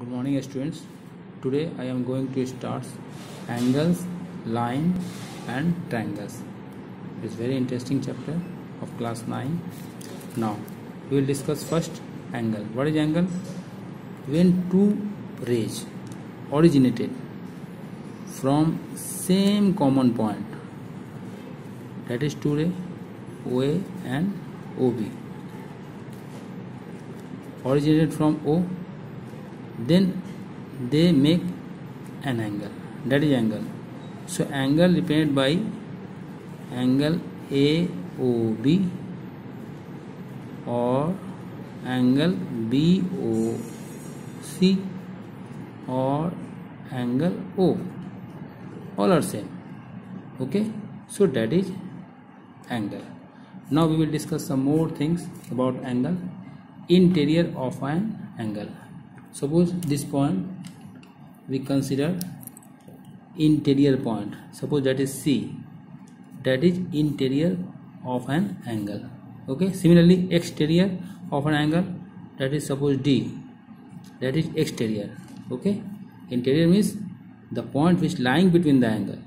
Good morning students. Today I am going to start angles, line and triangles. It's very interesting chapter of class 9. Now we will discuss first angle. What is angle? When two rays originated from same common point, that is two rays OA and OB, originated from O, then they make an angle, that is angle. So angle represented by angle AOB or angle BOC or angle O, all are same. Okay, so that is angle. Now we will discuss some more things about angle. Interior of an angle. Suppose this point we consider interior point. Suppose that is C. That is interior of an angle. Okay. Similarly, exterior of an angle, that is suppose D. That is exterior. Okay. Interior means the point which lying between the angle.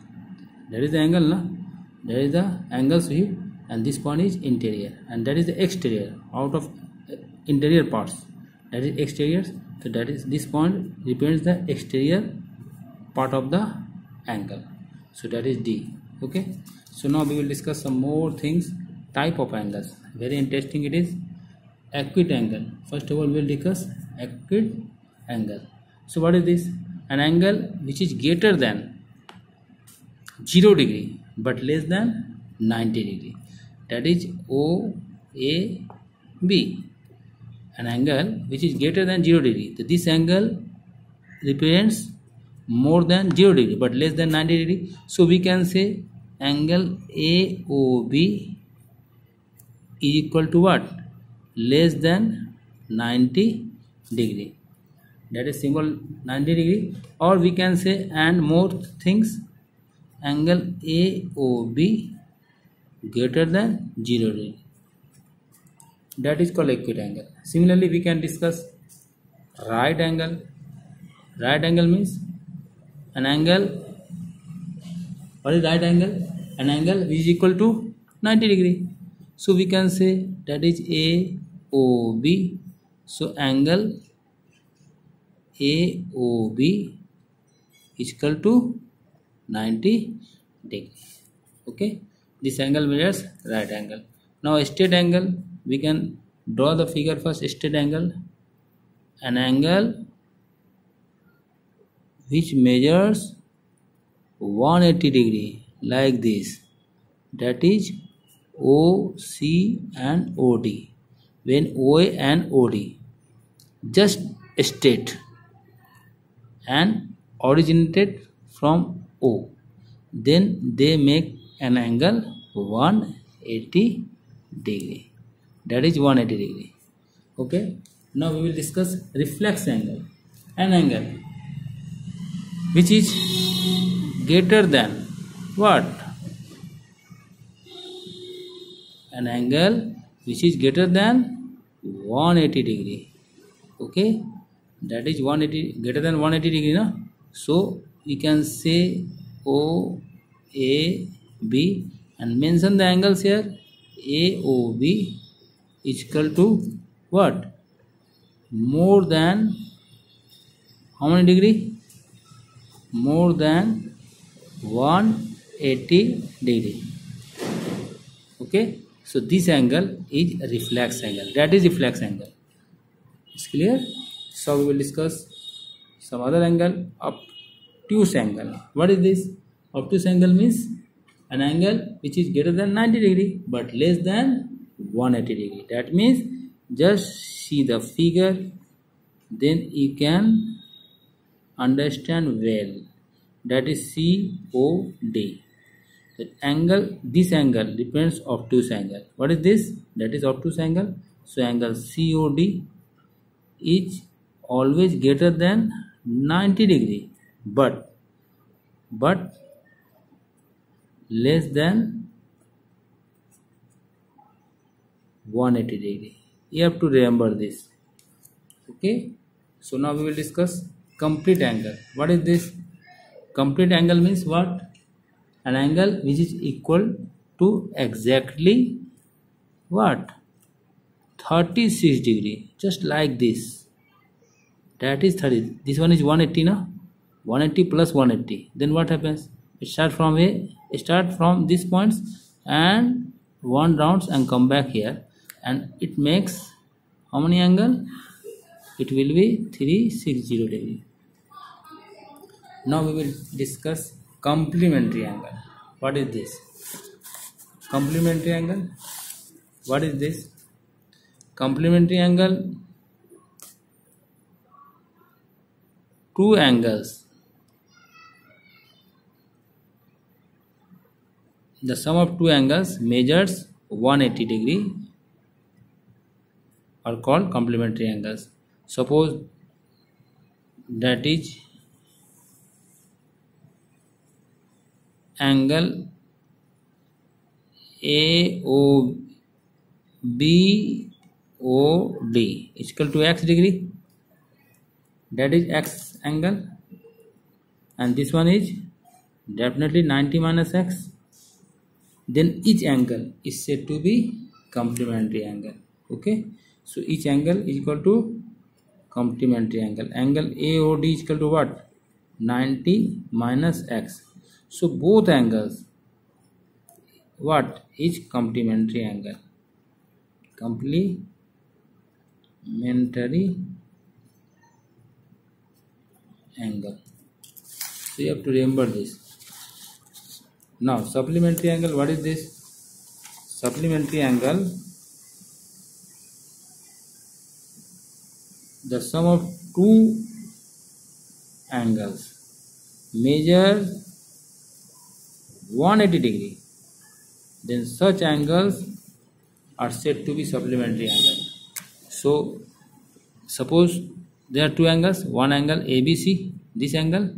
That is the angle, na? That is the angle sweep, and this point is interior, and that is the exterior out of interior parts. That is exterior. So that is, this point represents the exterior part of the angle. So that is D. Okay. So now we will discuss some more things. Type of angles. Very interesting it is. Acute angle. First of all, we will discuss acute angle. So what is this? An angle which is greater than 0 degree but less than 90 degree. That is OAB. An angle which is greater than 0 degree. So this angle represents more than 0 degree but less than 90 degree. So we can say angle AOB is equal to what? Less than 90 degree. That is symbol 90 degree. Or we can say, and more things, angle AOB greater than 0 degree. That is called acute angle. Similarly, we can discuss right angle. Right angle means an angle. What is right angle? An angle which is equal to 90 degree. So we can say that is AOB. So angle AOB is equal to 90 degree. Okay. This angle measures right angle. Now straight angle. We can draw the figure first. Straight angle, an angle which measures 180 degree like this, that is OC and OD. When OA and OD just straight and originated from O, then they make an angle 180 degree. That is 180 degree. Okay. Now we will discuss reflex angle. An angle which is greater than what? An angle which is greater than 180 degree. Okay. That is 180, greater than 180 degree, na? So we can say OAB and mention the angles here. AOB is equal to what? More than how many degree? More than 180 degree. Okay. So this angle is reflex angle. That is reflex angle. It's clear? So we will discuss some other angle. Obtuse angle. What is this? Obtuse angle means an angle which is greater than 90 degree but less than 180 degree. That means just see the figure, then you can understand well. That is COD. The angle, this angle depends obtuse angle. What is this? That is obtuse angle. So angle COD is always greater than 90 degree but less than 180 degree. You have to remember this. Okay. So now we will discuss complete angle. What is this? Complete angle means what? An angle which is equal to exactly what? 36 degree, just like this. That is 30. This one is 180 now. 180 plus 180. Then what happens? Start from these points and one rounds and come back here, and it makes how many angle? It will be 360 degree. Now we will discuss complementary angle. What is this? Complementary angle. What is this? Complementary angle. Two angles. The sum of two angles measures 180 degree are called complementary angles. Suppose that is angle AOBOD is equal to x degree. That is x angle, and this one is definitely 90 minus x. Then each angle is said to be complementary angle. Okay, so each angle is equal to complementary angle. Angle AOD is equal to what? 90 minus x. So both angles, what is complementary angle? Complementary angle. So you have to remember this. Now supplementary angle, what is this? Supplementary angle, the sum of two angles measure 180 degree, then such angles are said to be supplementary angle. So suppose there are two angles, one angle ABC, this angle,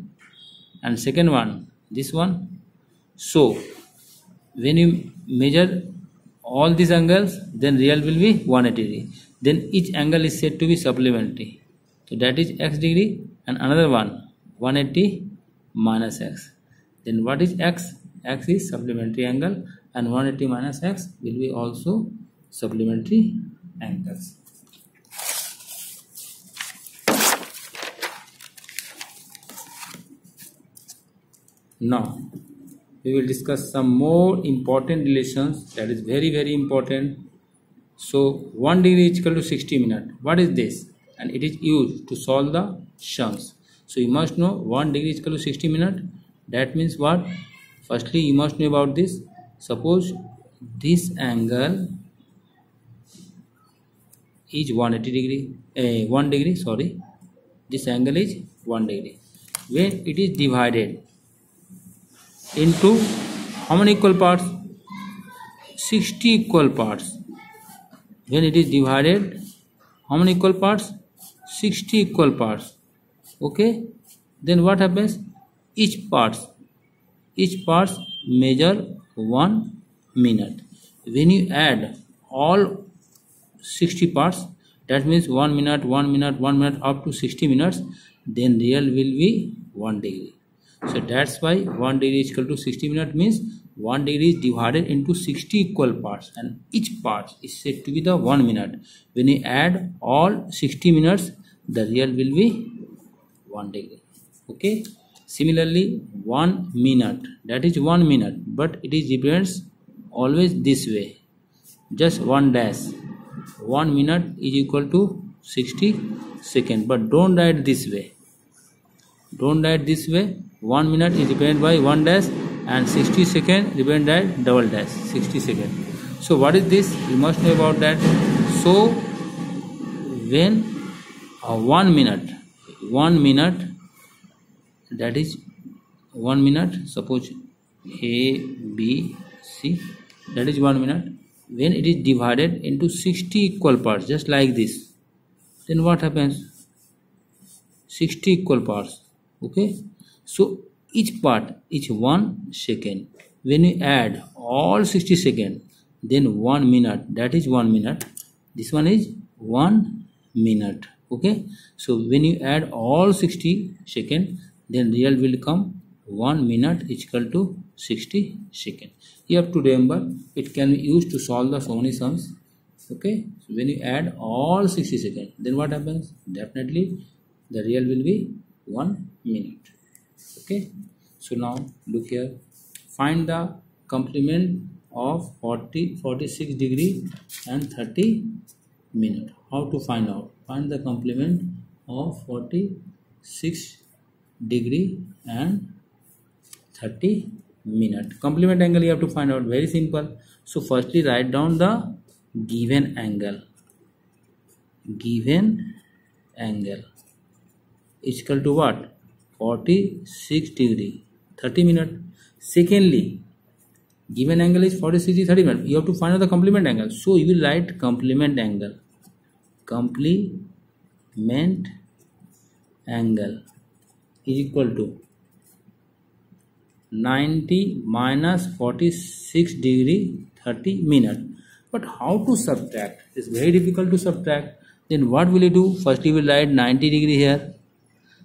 and second one, this one. So when you measure all these angles, then real will be 180 degree. Then each angle is said to be supplementary. So that is x degree, and another one 180 minus x. Then what is x? X is supplementary angle, and 180 minus x will be also supplementary angles. Now we will discuss some more important relations, that is very important. So 1 degree is equal to 60 minutes. What is this? And it is used to solve the sums. So you must know 1 degree is equal to 60 minutes. That means what? Firstly you must know about this. Suppose this angle is 180 degree, 1 degree, sorry. This angle is 1 degree. When it is divided into how many equal parts? 60 equal parts. When it is divided, how many equal parts? 60 equal parts. Okay, then what happens? Each parts measure 1 minute. When you add all 60 parts, that means 1 minute, 1 minute, 1 minute up to 60 minutes, then real will be 1 degree. So that's why 1 degree is equal to 60 minutes, means 1 degree is divided into 60 equal parts, and each part is said to be the 1 minute. When you add all 60 minutes, the real will be 1 degree. Okay. Similarly, 1 minute, that is 1 minute, but it is represents always this way, just one dash. 1 minute is equal to 60 seconds, but don't write this way. Don't write this way. 1 minute is represented by one dash, and 60 seconds represented by double dash. 60 seconds. So what is this? You must know about that. So when 1 minute, that is 1 minute. Suppose A, B, C. That is 1 minute. When it is divided into 60 equal parts, just like this, then what happens? 60 equal parts. Okay, so each part is 1 second. When you add all 60 seconds, then 1 minute, that is 1 minute. This one is 1 minute. Okay, so when you add all 60 second, then real will come 1 minute is equal to 60 second. You have to remember it can be used to solve the so many sums. Okay, so when you add all 60 seconds, then what happens? Definitely the real will be 1 minute. Okay, so now look here, find the complement of 46 degree and 30 minute. How to find out? Find the complement of 46 degree and 30 minute. Complement angle you have to find out, very simple. So firstly write down the given angle. Given angle is equal to what? 46 degree 30 minute. Secondly, given angle is 46 degree 30 minute. You have to find out the complement angle. So you will write complement angle. Complement angle is equal to 90 minus 46 degree 30 minute. But how to subtract? It's very difficult to subtract. Then what will you do? First you will write 90 degree here.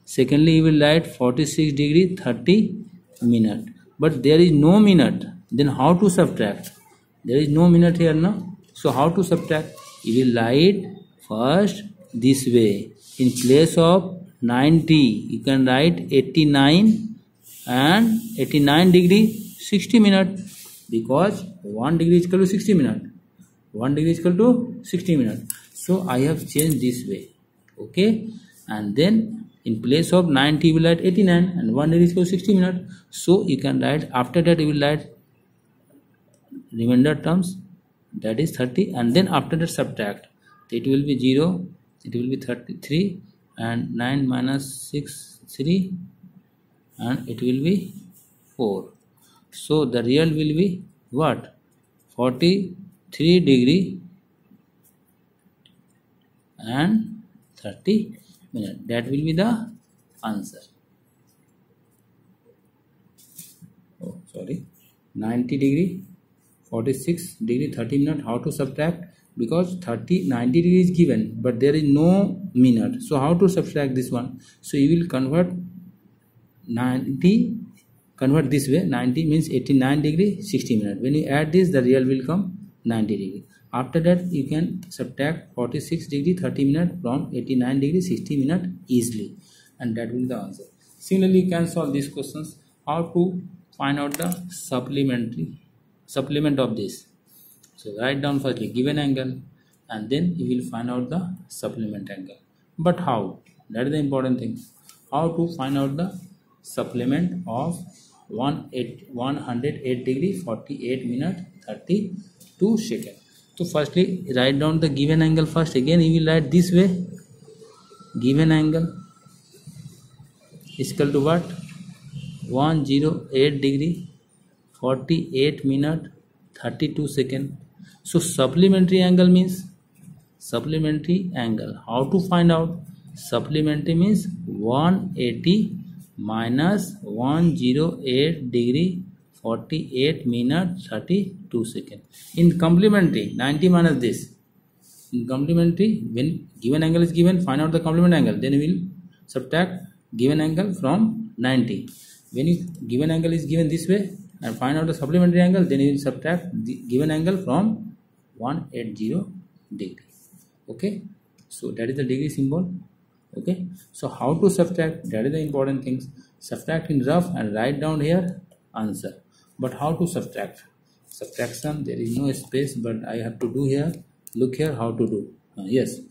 Secondly you will write 46 degree 30 minute. But there is no minute. Then how to subtract? There is no minute here, no? So how to subtract? You will write first this way. In place of 90, you can write 89 and 89 degree 60 minute, because 1 degree is equal to 60 minute. 1 degree is equal to 60 minute. So I have changed this way. Okay, and then in place of 90 you will write 89 and 1 degree is equal to 60 minute. So you can write, after that you will write remainder terms, that is 30, and then after that subtract. It will be 0, it will be 33, and 9 minus 6 3, and it will be 4. So the real will be what? 43 degree and 30 minutes. That will be the answer. Oh, sorry, 90 degree 46 degree 30 minutes. How to subtract? Because 90 degree is given, but there is no minute. So how to subtract this one? So you will convert 90, convert this way. 90 means 89 degree 60 minutes. When you add this, the real will come 90 degree. After that you can subtract 46 degree 30 minutes from 89 degree 60 minutes easily, and that will be the answer. Similarly you can solve these questions. How to find out the supplement of this? So write down firstly given angle, and then you will find out the supplement angle. But how? That is the important thing. How to find out the supplement of 108 degree 48 minutes 32 seconds. So firstly write down the given angle first. Again you will write this way. Given angle is equal to what? 108 degree 48 minutes 32 seconds. So supplementary angle means supplementary angle. How to find out? Supplementary means 180 minus 108 degree 48 minutes 32 seconds. In complementary, 90 minus this. In complementary, when given angle is given, find out the complement angle. Then we will subtract given angle from 90. When given angle is given this way and find out the supplementary angle, then you will subtract the given angle from 180 degree. Okay, so that is the degree symbol. Okay, so how to subtract? That is the important things. Subtract in rough and write down here answer. But how to subtract? Subtraction, there is no space, but I have to do here. Look here how to do. Yes,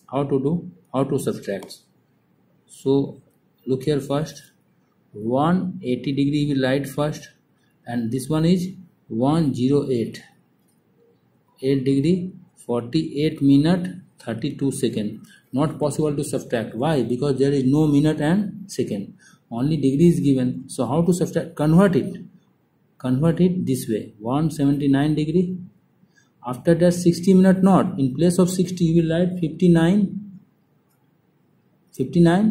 how to do? How to subtract? So look here first. 180 degree we write first, and this one is 108 8 degree 48 minutes 32 seconds. Not possible to subtract. Why? Because there is no minute and second, only degree is given. So how to subtract? Convert it this way. 179 degree. After that 60 minute, not in place of 60 you will write 59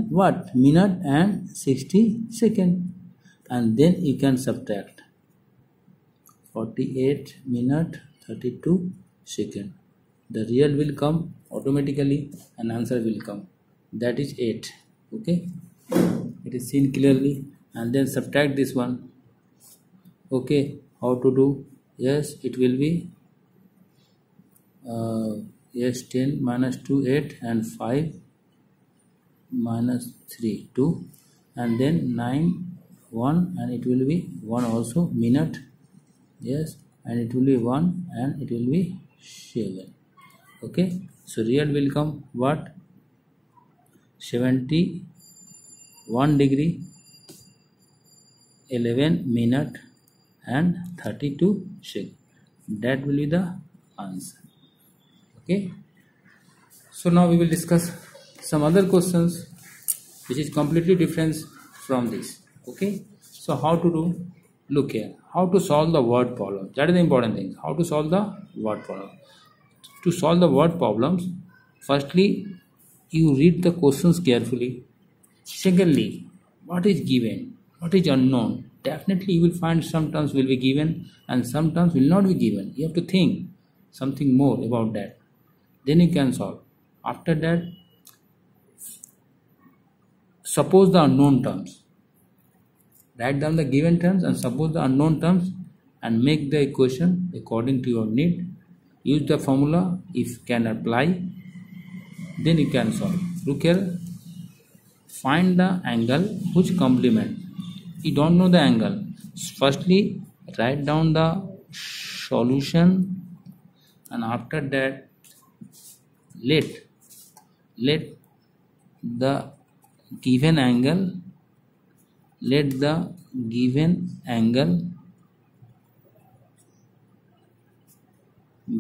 what? Minute and 60 second, and then you can subtract 48 minute 32 second. The real will come automatically and answer will come. that is 8. Okay, it is seen clearly. And then subtract this one. Okay, how to do? Yes, it will be yes, 10 minus 2 8, and 5 minus 3 2, and then 9 1, and it will be 1 also, minute. Yes, and it will be 1, and it will be 7. Okay, so real will come what? 71 degree, 11 minute, and 32 second. That will be the answer. Okay, so now we will discuss some other questions which is completely different from this. Okay, so how to do? Look here, how to solve the word problem. That is the important thing. How to solve the word problem? To solve the word problems, firstly you read the questions carefully. Secondly, what is given, what is unknown. Definitely you will find some terms will be given and some terms will not be given. You have to think something more about that, then you can solve. After that, suppose the unknown terms. Write down the given terms and suppose the unknown terms and make the equation according to your need. Use the formula if can apply, then you can solve. Look here, find the angle which complement. You don't know the angle. Firstly, write down the solution, and after that let the given angle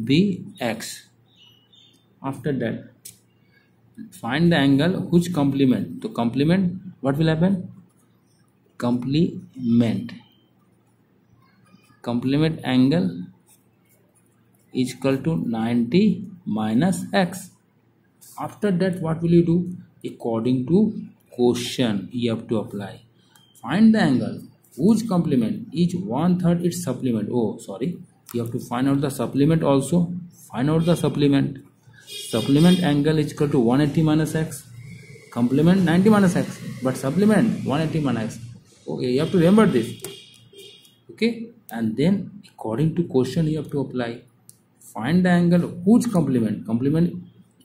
be x. After that, find the angle which complement. To complement, what will happen? Complement angle is equal to 90 minus x. After that, what will you do? According to question, you have to apply. Find the angle whose complement is 1/3 its supplement. Oh, sorry, you have to find out the supplement also. Find out the supplement. Supplement angle is equal to 180 minus x. Complement 90 minus x, but supplement 180 minus x. Okay, you have to remember this. Okay, and then according to question you have to apply. Find the angle whose complement. Complement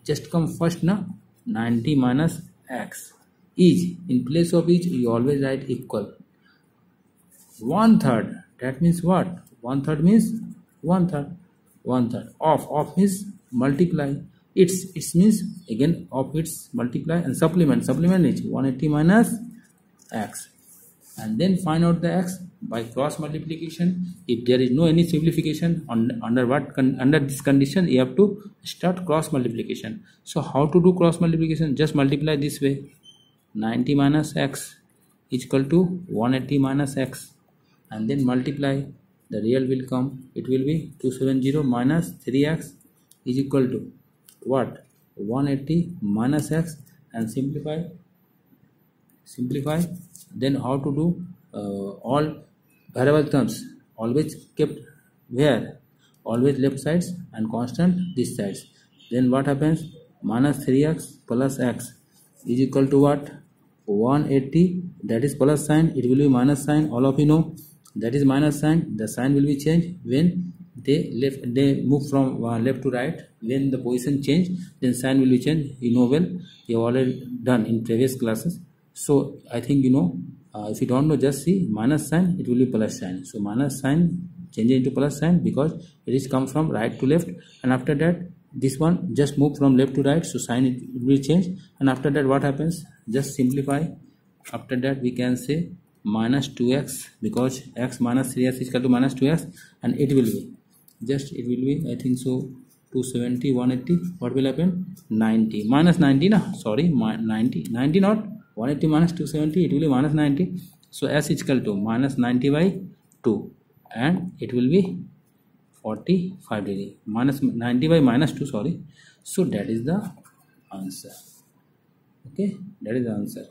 just come first na. 90 minus x is, in place of each you always write equal. 1/3, that means what? 1/3 means 1/3. 1/3 of means multiply. It means again of its multiply, and supplement is 180 minus x. And then find out the x by cross multiplication. If there is no any simplification, under this condition you have to start cross multiplication. So how to do cross multiplication? Just multiply this way. 90 minus x is equal to 180 minus x, and then multiply. The real will come. It will be 270 minus 3x is equal to what? 180 minus x, and simplify. Then how to do? All variable terms always kept where? Always left sides, and constant this sides. Then what happens? Minus 3x plus x is equal to what? 180. That is plus sign, it will be minus sign. All of you know that is minus sign. The sign will be changed when they move from left to right. When the position change, then sign will be changed. You know well, you have already done in previous classes. So I think you know. If you don't know, just see minus sign, it will be plus sign. So minus sign change into plus sign because it is come from right to left, and after that this one just move from left to right, so sign it will change. And after that what happens? Just simplify. After that we can say minus 2x, because x minus 3x is equal to minus 2x, and it will be I think so 270 180. What will happen? 90 minus 90 na, sorry, 90 not 180 minus 270, it will be minus 90. So s is equal to minus 90 by 2, and it will be 45 degree. Minus 90 by minus 2, sorry. So that is the answer. Okay, that is the answer.